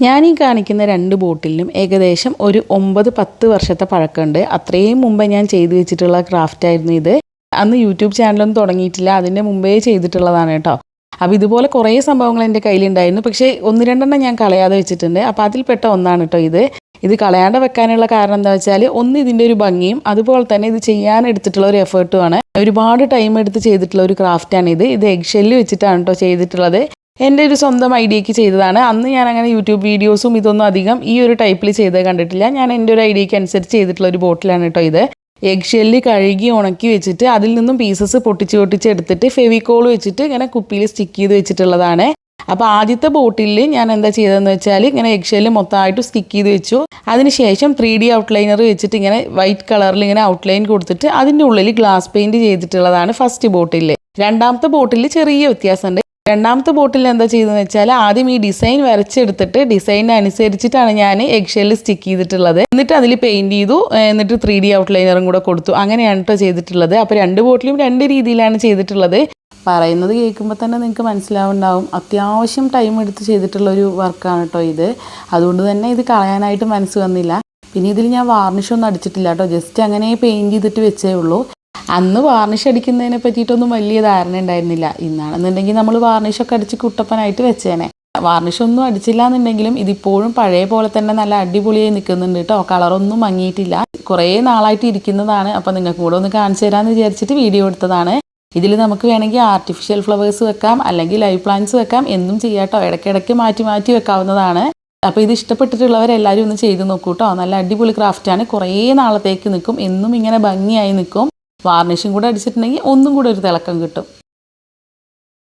ഞാൻ ഈ കാണിക്കുന്ന 2 ബോട്ടിലിനും ഏകദേശം ഒരു 9-10 വർഷത്തെ പഴക്കമുണ്ട്. അത്രയും മുമ്പ് ഞാൻ ചെയ്തു വെച്ചിട്ടുള്ള ക്രാഫ്റ്റ് ആയിരുന്നു ഇത്. അന്ന് യൂട്യൂബ് ചാനലൊന്നും തുടങ്ങിയിട്ടില്ല, അതിൻ്റെ മുമ്പേ ചെയ്തിട്ടുള്ളതാണ് കേട്ടോ. അപ്പോൾ ഇതുപോലെ കുറേ സംഭവങ്ങൾ എൻ്റെ കയ്യിലുണ്ടായിരുന്നു. പക്ഷേ 1-2 ഞാൻ കളയാതെ വെച്ചിട്ടുണ്ട്. അപ്പോൾ അതിൽപ്പെട്ട ഒന്നാണ് കേട്ടോ ഇത്. ഇത് കളയാണ്ട് വെക്കാനുള്ള കാരണം എന്താ വെച്ചാൽ, ഒന്ന് ഇതിൻ്റെ ഒരു ഭംഗിയും അതുപോലെ തന്നെ ഇത് ചെയ്യാൻ എടുത്തിട്ടുള്ള ഒരു എഫേർട്ടുമാണ്. ഒരുപാട് ടൈം എടുത്ത് ചെയ്തിട്ടുള്ള ഒരു ക്രാഫ്റ്റാണിത്. ഇത് എഗ് ഷെല്ല് വെച്ചിട്ടാണ് കേട്ടോ ചെയ്തിട്ടുള്ളത്. എൻ്റെ ഒരു സ്വന്തം ഐഡിയയ്ക്ക് ചെയ്തതാണ്. അന്ന് ഞാൻ അങ്ങനെ യൂട്യൂബ് വീഡിയോസും ഇതൊന്നും അധികം ഈ ഒരു ടൈപ്പിൽ ചെയ്ത് കണ്ടിട്ടില്ല. ഞാൻ എൻ്റെ ഒരു ഐഡിയയ്ക്ക് അനുസരിച്ച് ചെയ്തിട്ടുള്ള ഒരു ബോട്ടിലാണ് കേട്ടോ ഇത്. എഗ് ഷെല്ല് കഴുകി ഉണക്കി വെച്ചിട്ട് അതിൽ നിന്നും പീസസ് പൊട്ടിച്ച് എടുത്തിട്ട് ഫെവിക്കോൾ വെച്ചിട്ട് ഇങ്ങനെ കുപ്പിയിൽ സ്റ്റിക്ക് ചെയ്ത് വെച്ചിട്ടുള്ളതാണ്. അപ്പോൾ ആദ്യത്തെ ബോട്ടിലിൽ ഞാൻ എന്താ ചെയ്തതെന്ന് വെച്ചാൽ, ഇങ്ങനെ എഗ് ഷെല്ല് മൊത്തമായിട്ട് സ്റ്റിക്ക് ചെയ്ത് വെച്ചു. അതിനുശേഷം 3D ഔട്ട്ലൈനർ വെച്ചിട്ട് ഇങ്ങനെ വൈറ്റ് കളറിൽ ഇങ്ങനെ ഔട്ട്ലൈൻ കൊടുത്തിട്ട് അതിൻ്റെ ഉള്ളിൽ ഗ്ലാസ് പെയിൻറ്റ് ചെയ്തിട്ടുള്ളതാണ് ഫസ്റ്റ് ബോട്ടിലിൽ. രണ്ടാമത്തെ ബോട്ടിലിൽ ചെറിയ വ്യത്യാസമുണ്ട്. രണ്ടാമത്തെ ബോട്ടിൽ എന്താ ചെയ്തതെന്ന് വെച്ചാൽ, ആദ്യം ഈ ഡിസൈൻ വരച്ചെടുത്തിട്ട് ഡിസൈനനുസരിച്ചിട്ടാണ് ഞാൻ എഗ് ഷെല്ല് സ്റ്റിക്ക് ചെയ്തിട്ടുള്ളത്. എന്നിട്ട് അതിൽ പെയിൻറ്റ് ചെയ്തു, എന്നിട്ട് 3D ഔട്ട്ലൈനറും കൂടെ കൊടുത്തു. അങ്ങനെയാണ് കേട്ടോ ചെയ്തിട്ടുള്ളത്. അപ്പോൾ 2 ബോട്ടിലും 2 രീതിയിലാണ് ചെയ്തിട്ടുള്ളത്. പറയുന്നത് കേൾക്കുമ്പോൾ തന്നെ നിങ്ങൾക്ക് മനസ്സിലാവുണ്ടാവും, അത്യാവശ്യം ടൈം എടുത്ത് ചെയ്തിട്ടുള്ളൊരു വർക്കാണ് കേട്ടോ ഇത്. അതുകൊണ്ട് തന്നെ ഇത് കളയാനായിട്ട് മനസ്സ് വന്നില്ല. പിന്നെ ഇതിൽ ഞാൻ വാർണിഷൊന്നും അടിച്ചിട്ടില്ല കേട്ടോ, ജസ്റ്റ് അങ്ങനെ പെയിൻറ്റ് ചെയ്തിട്ട് വെച്ചേ ഉള്ളൂ. അന്ന് വാർണിഷ് അടിക്കുന്നതിനെ പറ്റിയിട്ടൊന്നും വലിയ ധാരണ ഉണ്ടായിരുന്നില്ല. ഇന്നാണെന്നുണ്ടെങ്കിൽ നമ്മൾ വാർണിഷൊക്കെ അടിച്ച് കുട്ടപ്പനായിട്ട് വെച്ചേനെ. വാർണിഷൊന്നും അടിച്ചില്ല എന്നുണ്ടെങ്കിലും ഇതിപ്പോഴും പഴയ പോലെ തന്നെ നല്ല അടിപൊളിയായി നിൽക്കുന്നുണ്ട് കേട്ടോ. കളറൊന്നും മങ്ങിയിട്ടില്ല. കുറേ നാളായിട്ട് ഇരിക്കുന്നതാണ്. അപ്പോൾ നിങ്ങൾക്ക് കൂടെ ഒന്ന് കാണിച്ചു തരാമെന്ന് വിചാരിച്ചിട്ട് വീഡിയോ എടുത്തതാണ്. ഇതിൽ നമുക്ക് വേണമെങ്കിൽ ആർട്ടിഫിഷ്യൽ ഫ്ലവേഴ്സ് വെക്കാം, അല്ലെങ്കിൽ ലൈവ് പ്ലാന്റ്സ് വെക്കാം, എന്നും ചെയ്യാം കേട്ടോ. ഇടയ്ക്കിടയ്ക്ക് മാറ്റി വെക്കാവുന്നതാണ്. അപ്പോൾ ഇത് ഇഷ്ടപ്പെട്ടിട്ടുള്ളവരെല്ലാവരും ഒന്ന് ചെയ്ത് നോക്കൂ കേട്ടോ. നല്ല അടിപൊളി ക്രാഫ്റ്റാണ്. കുറേ നാളത്തേക്ക് നിൽക്കും, എന്നും ഇങ്ങനെ ഭംഗിയായി നിൽക്കും. വാർണിഷും കൂടെ അടിച്ചിട്ടുണ്ടെങ്കിൽ ഒന്നും കൂടെ ഒരു തിളക്കം കിട്ടും.